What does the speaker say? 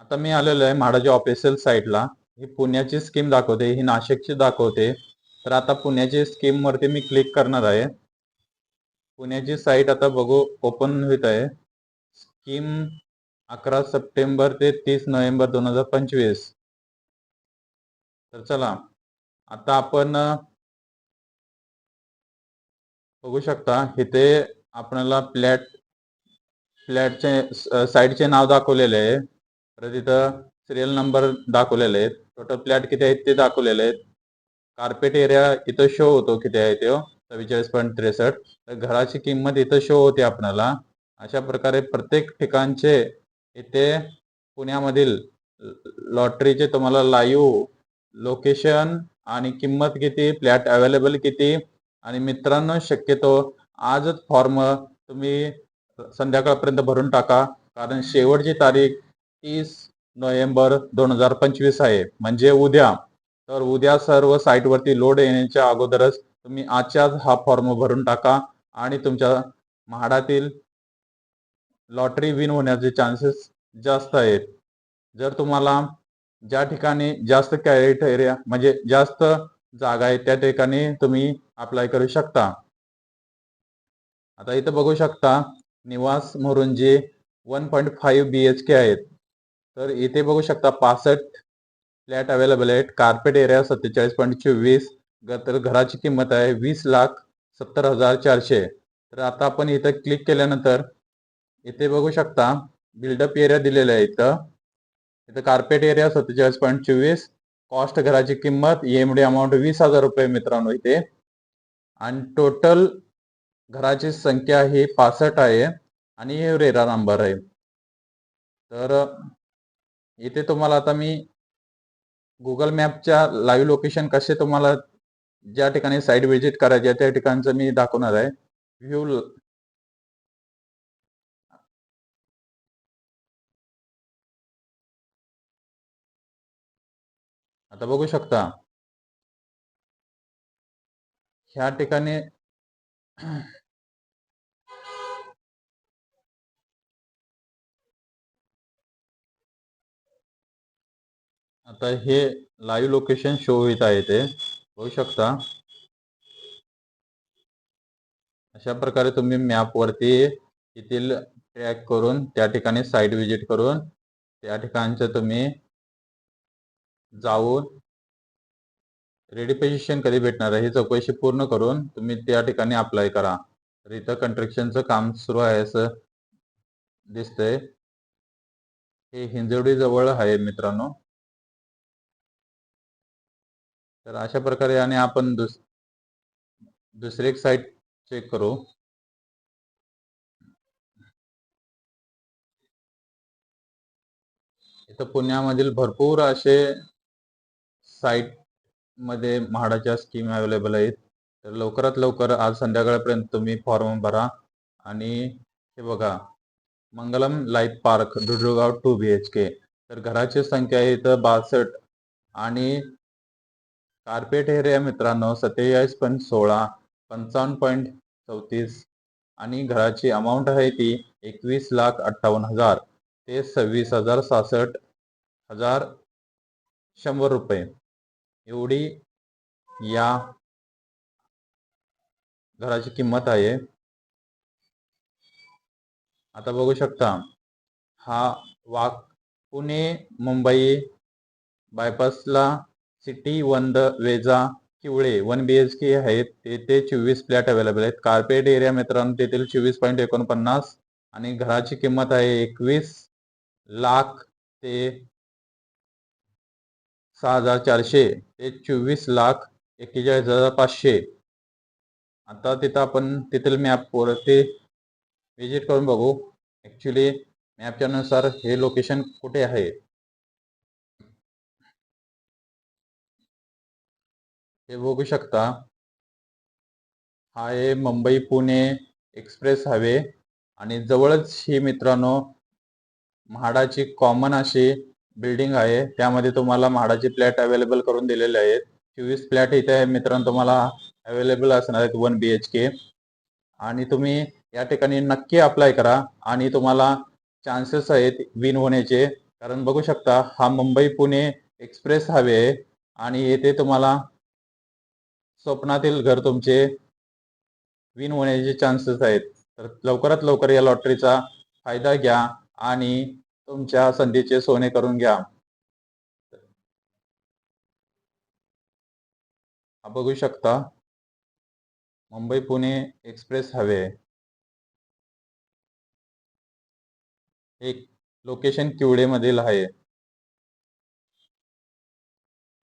आता मी आलेलो आहे म्हाडाच्या ऑफिशियल साईटला. ही पुण्याची स्कीम दाखवते, ही नाशिकची दाखवते. तर आता पुण्याची स्कीम वरती मी क्लिक करणार आहे. पुण्याची साईट आता बघू ओपन होत आहे. स्कीम 11 सप्टेंबर ते 30 नोव्हेंबर 2025. तर चला आता आपण बघू शकता इथे आपल्याला फ्लॅटचे साईटचे नाव दाखवलेले आहे. तर तिथं सिरियल नंबर दाखवलेले आहेत. टोटल फ्लॅट किती आहेत ते दाखवलेले आहेत. कार्पेट एरिया इथं शो होतो किती आहे तो 44.63. तर घराची किंमत इथं शो होते आपल्याला. अशा प्रकारे प्रत्येक ठिकाणचे इथे पुण्यामधील लॉटरीचे तुम्हाला लाईव्ह लोकेशन आणि किंमत किती, फ्लॅट अवेलेबल किती. आणि मित्रांनो शक्यतो आजच फॉर्म तुम्ही संध्याकाळपर्यंत भरून टाका, कारण शेवटची तारीख 30 नोव्हेंबर 2025 आहे, म्हणजे उद्या. तर उद्या सर्व साईटवरती लोड येण्याच्या अगोदरच तुम्ही आजच्याच हा फॉर्म भरून टाका आणि तुमच्या म्हाडातील लॉटरी विन होण्याचे चान्सेस जास्त आहेत. जर तुम्हाला ज्या ठिकाणी जास्त क्रायटेरिया म्हणजे जास्त जागा आहे त्या ठिकाणी तुम्ही अप्लाय करू शकता. आता इथं बघू शकता निवास मुरुंजी 1.5 BHK आहेत. तर इथे बघू शकता 65 फ्लॅट अवेलेबल आहेत. Carpet area 47.24. तर घराची किंमत आहे 20,70,400. तर आता आपण इथं क्लिक केल्यानंतर इथे बघू शकता बिल्डअप एरिया दिलेला आहे. इथं कार्पेट एरिया 47.24. कॉस्ट घराची किंमत एमडी अमाऊंट 20,000 रुपये मित्रांनो इथे. आणि टोटल घराची संख्या ही 65 आहे आणि रेरा नंबर आहे. तर इथे तुम्हाला आता मी गुगल मॅपच्या लाईव्ह लोकेशन कसे तुम्हाला ज्या ठिकाणी साईट व्हिजिट करायची आहे त्या ठिकाणचं मी दाखवणार आहे. व्ह्यू आता बघू शकता ह्या ठिकाणी आता हे लाईव्ह लोकेशन शो होत आहे ते बघू शकता. अशा प्रकारे तुम्ही मॅपवरती येथील ट्रॅक करून त्या ठिकाणी साईट व्हिजिट करून त्या ठिकाणचं तुम्ही जाऊन रेडिपोजिशन कधी भेटणार आहे ही चौकशी पूर्ण करून तुम्ही त्या ठिकाणी अप्लाय करा. तर इथं कंस्ट्रक्शनचं काम सुरू आहे असं दिसतंय. हे हिंजवडी जवळ आहे मित्रांनो. तर अशा प्रकारे आणि आपण दुसरी एक साईट चेक करू. इथं पुण्यामधील भरपूर असे साईट मध्ये म्हाडाच्या स्कीम अवेलेबल आहेत. तर लवकरात लवकर आज संध्याकाळपर्यंत तुम्ही फॉर्म भरा. आणि हे बघा मंगलम लाईफ पार्क दुडुगाव 2 BHK. तर घराची संख्या आहे इथं 62 आणि कार्पेट एरिया मित्रांनो 47.16 55.34 आणि घराची अमाऊंट आहे ती 21,58,000 ते 26,66,100 रुपये एवढी या घराची किंमत आहे. आता बघू शकता हा वाघ पुणे मुंबई बायपासला सिटी वंद वेजा किवळे 1 BHK आहेत. तेथे 24 फ्लॅट अवेलेबल आहेत. कार्पेट एरिया मित्रांनो तेथील 24.49 आणि घराची किंमत आहे 21 लाख ते 6,400 ते 24,41,500. आता तिथं आपण तिथील मॅपवरती विजिट करून बघू ऍक्च्युली मॅपच्या नुसार हे लोकेशन कुठे आहे. हे बघू शकता हा आहे मुंबई पुणे एक्सप्रेस हायवे आणि जवळच ही मित्रांनो म्हाडाची कॉमन अशी बिल्डिंग आहे. त्यामध्ये तुम्हाला म्हाडाचे फ्लॅट अवेलेबल करून दिलेले आहेत. 24 फ्लॅट इथे मित्रांनो तुम्हाला अवेलेबल असणार आहेत 1 BHK. आणि तुम्ही या ठिकाणी नक्की अप्लाय करा आणि तुम्हाला चान्सेस आहेत विन होण्याचे, कारण बघू शकता हा मुंबई पुणे एक्सप्रेस हायवे आहे आणि येथे तुम्हाला स्वप्नातील घर तुमचे विन होण्याचे चान्सेस आहेत. तर लवकरात लवकर या लॉटरीचा फायदा घ्या आणि तुमच्या संधीचे सोने करून घ्या. हा बघू शकता मुंबई पुणे एक्सप्रेस हायवे एक लोकेशन किवडे मधील आहे.